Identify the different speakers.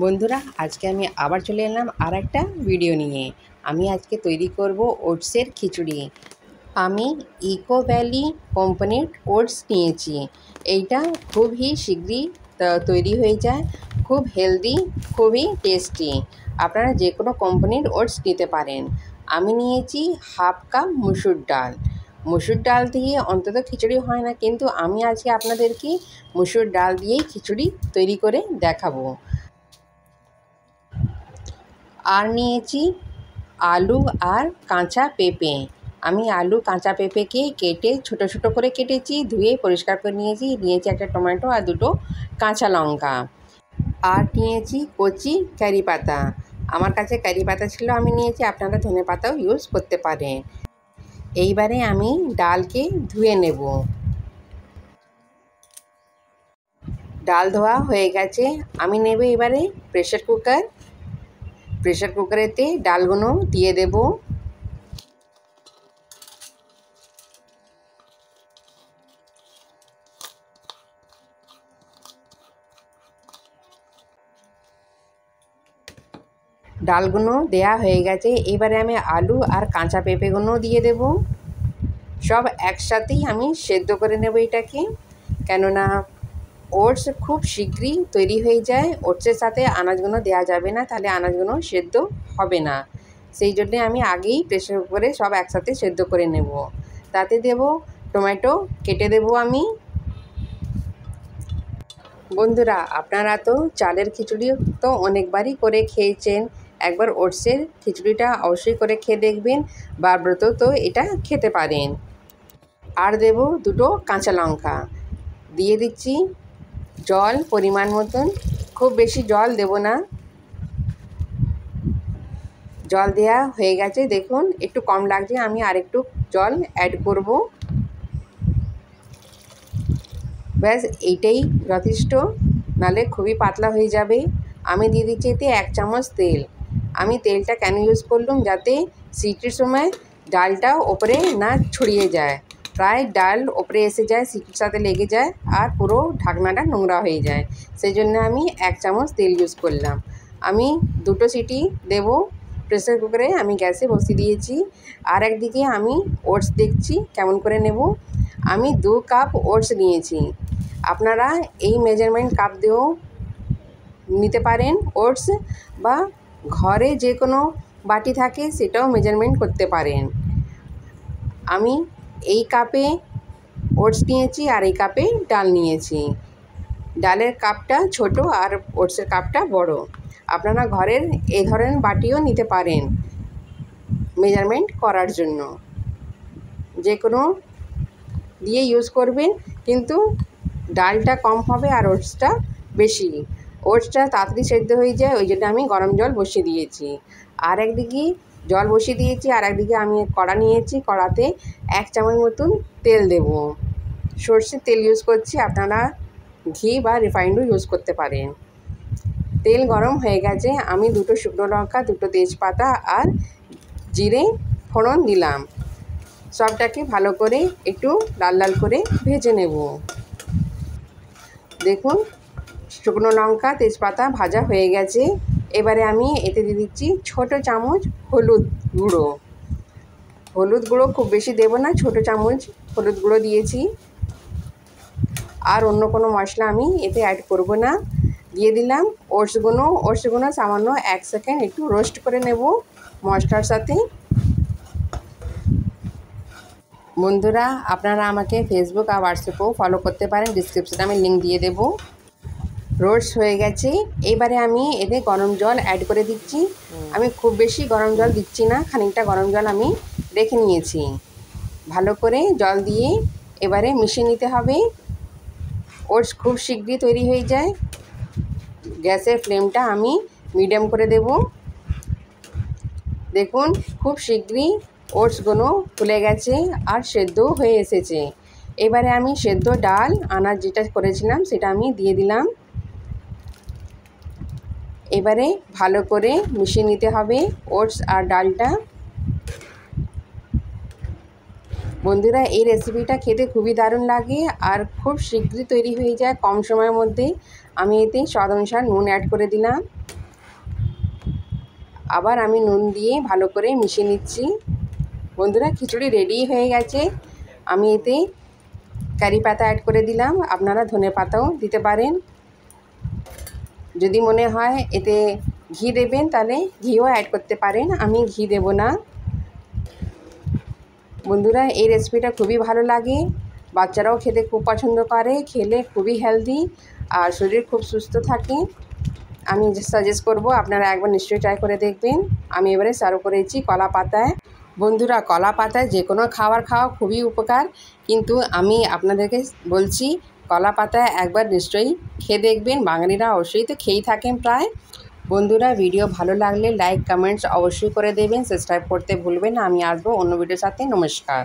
Speaker 1: বন্ধুরা, আজকে আমি আবার চলে এলাম আর একটা ভিডিও নিয়ে। আমি আজকে তৈরি করব ওটসের খিচুড়ি। আমি ইকো ভ্যালি কোম্পানির ওটস নিয়েছি। এইটা খুবই শীঘ্রই তৈরি হয়ে যায়, খুব হেলদি, খুবই টেস্টি। আপনারা যে কোনো কোম্পানির ওটস নিতে পারেন। আমি নিয়েছি হাফ কাপ মুসুর ডাল। মুসুর ডাল দিয়ে অন্তত খিচুড়ি হয় না, কিন্তু আমি আজকে আপনাদেরকে মুসুর ডাল দিয়েই খিচুড়ি তৈরি করে দেখাবো। আর নিয়েছি আলু আর কাঁচা পেঁপে। আমি আলু কাঁচা পেঁপেকে কেটে ছোট ছোট করে কেটেছি, ধুয়ে পরিষ্কার করে নিয়েছি একটা টমেটো আর দুটো কাঁচা লঙ্কা। আর নিয়েছি কচি কারি পাতা। আমার কাছে কারি পাতা ছিল, আমি নিয়েছি, আপনারা ধনে পাতাও ইউজ করতে পারেন। এইবারে আমি ডালকে ধুয়ে নেব। ডাল ধোয়া হয়ে গেছে। আমি নেব এবারে প্রেশার কুকারেতে ডালগুলো দিয়ে দেব। ডালগুলো দেয়া হয়ে গেছে। এবারে আমি আলু আর কাঁচা পেঁপেগুলো দিয়ে দেব। সব একসাথেই আমি সেদ্ধ করে নেব এটাকে, কেননা ওটস খুব শীঘ্রই তৈরি হয়ে যায়। ওটসের সাথে আনাজগুলো দেওয়া যাবে না, তাহলে আনাজগুলো সেদ্ধ হবে না। সেই জন্যে আমি আগেই প্রেশার কুকারে সব একসাথে সেদ্ধ করে নেব। তাতে দেব টমেটো কেটে দেব আমি। বন্ধুরা, আপনারা তো চালের খিচুড়ি তো অনেকবারই করে খেয়েছেন। একবার ওটসের খিচুড়িটা অবশ্যই করে খেয়ে দেখবেন। বারব্রত তো এটা খেতে পারেন। আর দেব দুটো কাঁচা লঙ্কা। দিয়ে দিচ্ছি জল পরিমাণ মতন, খুব বেশি জল দেব না। জল দেয়া হয়ে গেছে, দেখুন একটু কম লাগছে, আমি আরেকটু জল অ্যাড করব। ব্যাস এইটাই যথেষ্ট, নাহলে খুবই পাতলা হয়ে যাবে। আমি দিয়ে দিচ্ছি এতে 1 চামচ তেল। আমি তেলটা কেন ইউজ করলাম, যাতে সিটির সময় ডালটা ওপরে না ছড়িয়ে যায়। প্রায় ডাল ওপরে এসে যায়, সিটির সাথে লেগে যায়, আর পুরো ঢাকনাটা নোংরা হয়ে যায়। সেই জন্য আমি 1 চামচ তেল ইউজ করলাম। আমি 2টো সিটি দেব প্রেসার কুকারে, আমি গ্যাসে বসিয়ে দিয়েছি। আর একদিকে আমি ওটস দেখছি কেমন করে নেব। আমি 2 কাপ ওটস নিয়েছি। আপনারা এই মেজারমেন্ট কাপ দিয়েও নিতে পারেন ওটস, বা ঘরে যে কোনো বাটি থাকে সেটাও মেজারমেন্ট করতে পারেন। আমি এই কাপে ওটস নিয়েছি আর এই কাপে ডাল নিয়েছি। ডালের কাপটা ছোট আর ওটসের কাপটা বড়। আপনারা ঘরের এই ধরনের বাটিও নিতে পারেন মেজারমেন্ট করার জন্য। যে কোনো দিয়ে ইউজ করবেন, কিন্তু ডালটা কম হবে আর ওটসটা বেশি। ওটসটা তাড়াতাড়ি সেদ্ধ হয়ে যায়, ওই জন্য আমি গরম জল বসিয়ে দিয়েছি। আর একদিকে জল বসিয়ে দিয়েছি, আর একদিকে আমি কড়া নিয়েছি, কড়াতে 1 চামচ মতন তেল দেব। সর্ষের তেল ইউজ করছি, আপনারা ঘি বা রিফাইন্ডও ইউজ করতে পারেন। তেল গরম হয়ে গেছে, আমি 2টো শুকনো লঙ্কা, 2টো তেজপাতা আর জিরে ফোড়ন দিলাম। সবটাকে ভালো করে একটু লাল লাল করে ভেজে নেব। দেখুন শুকনো লঙ্কা তেজপাতা ভাজা হয়ে গেছে। এবারে আমি এতে দিয়ে দিচ্ছি ছোটো চামচ হলুদ গুঁড়ো। হলুদ গুঁড়ো খুব বেশি দেব না, ছোটো চামচ হলুদ গুঁড়ো দিয়েছি। আর অন্য কোনো মশলা আমি এতে অ্যাড করব না। দিয়ে দিলাম ওটসগুলো সামান্য 1 সেকেন্ড একটু রোস্ট করে নেব মশলার সাথে। বন্ধুরা, আপনারা আমাকে ফেসবুক আর হোয়াটসঅ্যাপেও ফলো করতে পারেন, ডিসক্রিপশানে আমি লিঙ্ক দিয়ে দেবো। রোস্ট হয়ে গেছে। এবারে আমি এতে গরম জল অ্যাড করে দিচ্ছি। আমি খুব বেশি গরম জল দিচ্ছি না, খানিকটা গরম জল আমি রেখে নিয়েছি। ভালো করে জল দিয়ে এবারে মিশিয়ে নিতে হবে। ওটস খুব শীঘ্রই তৈরি হয়ে যায়। গ্যাসের ফ্লেমটা আমি মিডিয়াম করে দেব। দেখুন খুব শীঘ্রই ওটসগুলো ফুলে গেছে আর সেদ্ধও হয়ে এসেছে। এবারে আমি সেদ্ধ ডাল আনাজ যেটা করেছিলাম সেটা আমি দিয়ে দিলাম। এবারে ভালো করে মিশিয়ে নিতে হবে ওটস আর ডালটা। বন্ধুরা, এই রেসিপিটা খেতে খুবই দারুণ লাগে আর খুব শীঘ্রই তৈরি হয়ে যায়, কম সময়ের মধ্যে। আমি এতে স্বাদ অনুসার নুন অ্যাড করে দিলাম। আবার আমি নুন দিয়ে ভালো করে মিশিয়ে নিচ্ছি। বন্ধুরা, খিচুড়ি রেডি হয়ে গেছে। আমি এতে কারি পাতা অ্যাড করে দিলাম, আপনারা ধনে পাতাও দিতে পারেন। যদি মনে হয় এতে ঘি দেবেন তাহলে ঘিও অ্যাড করতে পারেন, আমি ঘি দেব না। বন্ধুরা, এই রেসিপিটা খুবই ভালো লাগে, বাচ্চারাও খেতে খুব পছন্দ করে, খেলে খুবই হেলদি আর শরীর খুব সুস্থ থাকে। আমি সাজেস্ট করব আপনারা একবার নিশ্চয়ই ট্রাই করে দেখবেন। আমি এবারে সার্ভ করেছি কলা পাতায়। বন্ধুরা, কলা পাতায় যে কোনো খাবার খাওয়া খুবই উপকার, কিন্তু আমি আপনাদেরকে বলছি কলা পাতায় একবার নিশ্চয়ই খেয়ে দেখবেন। বাঙালিরা অবশ্যই তো খেয়েই থাকেন প্রায়। বন্ধুরা, ভিডিও ভালো লাগলে লাইক কমেন্টস অবশ্যই করে দেবেন, সাবস্ক্রাইব করতে ভুলবেন না। আমি আসবো অন্য ভিডিওর সাথে। নমস্কার।